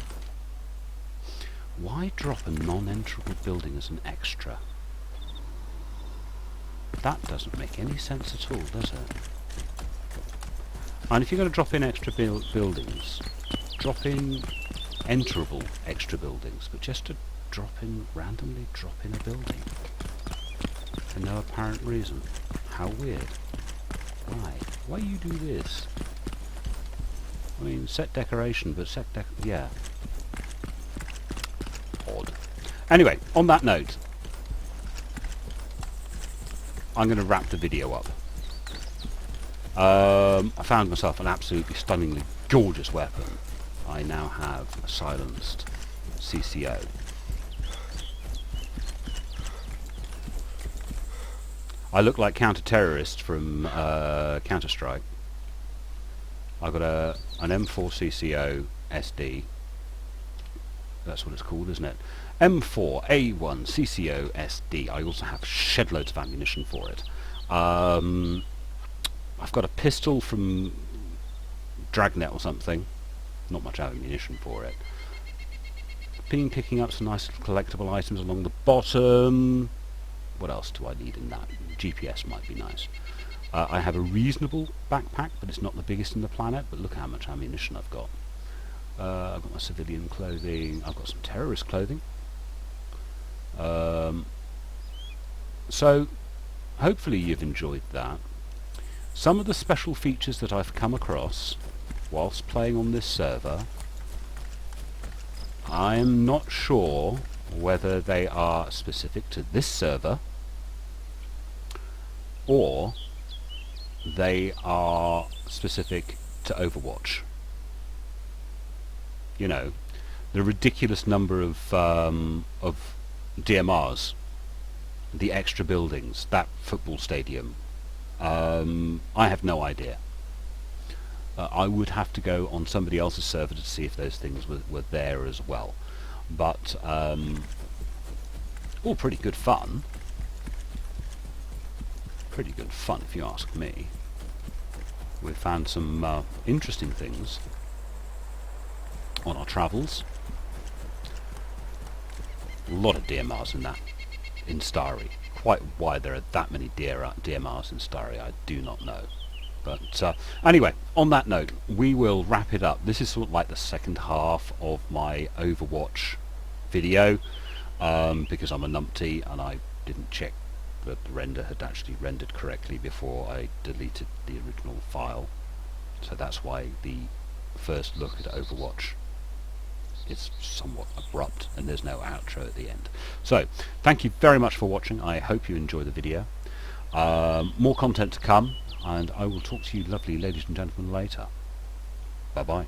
Why drop a non-enterable building as an extra? That doesn't make any sense at all, does it? And if you're going to drop in extra buildings, drop in enterable extra buildings, but just to randomly drop in a building for no apparent reason. How weird. Why you do this? I mean, set decoration, but yeah. Odd. Anyway, on that note, I'm going to wrap the video up. I found myself an absolutely stunningly gorgeous weapon. I now have a silenced CCO. I look like counter-terrorist from Counter-Strike. I've got an M4 CCO SD. That's what it's called, isn't it? M4 A1 CCO SD. I also have shed loads of ammunition for it. I've got a pistol from Dragnet or something. Not much ammunition for it. Been picking up some nice little collectible items along the bottom. What else do I need in that? GPS might be nice. I have a reasonable backpack, but it's not the biggest in the planet. But look how much ammunition I've got. I've got my civilian clothing. I've got some terrorist clothing. So, hopefully you've enjoyed that. Some of the special features that I've come across whilst playing on this server, I'm not sure whether they are specific to this server or they are specific to Overwatch. You know, the ridiculous number of DMRs, the extra buildings, that football stadium. I have no idea. I would have to go on somebody else's server to see if those things were there as well. But, all pretty good fun. Pretty good fun, if you ask me. We've found some interesting things on our travels. A lot of DMRs in Starry. Quite why there are that many DMRs in Starry, I do not know. But anyway, on that note, we will wrap it up. This is sort of like the second half of my Overwatch video, because I'm a numpty and I didn't check that the render had actually rendered correctly before I deleted the original file. So that's why the first look at Overwatch is somewhat abrupt and there's no outro at the end. So, thank you very much for watching. I hope you enjoy the video. More content to come, and I will talk to you lovely ladies and gentlemen later. Bye bye.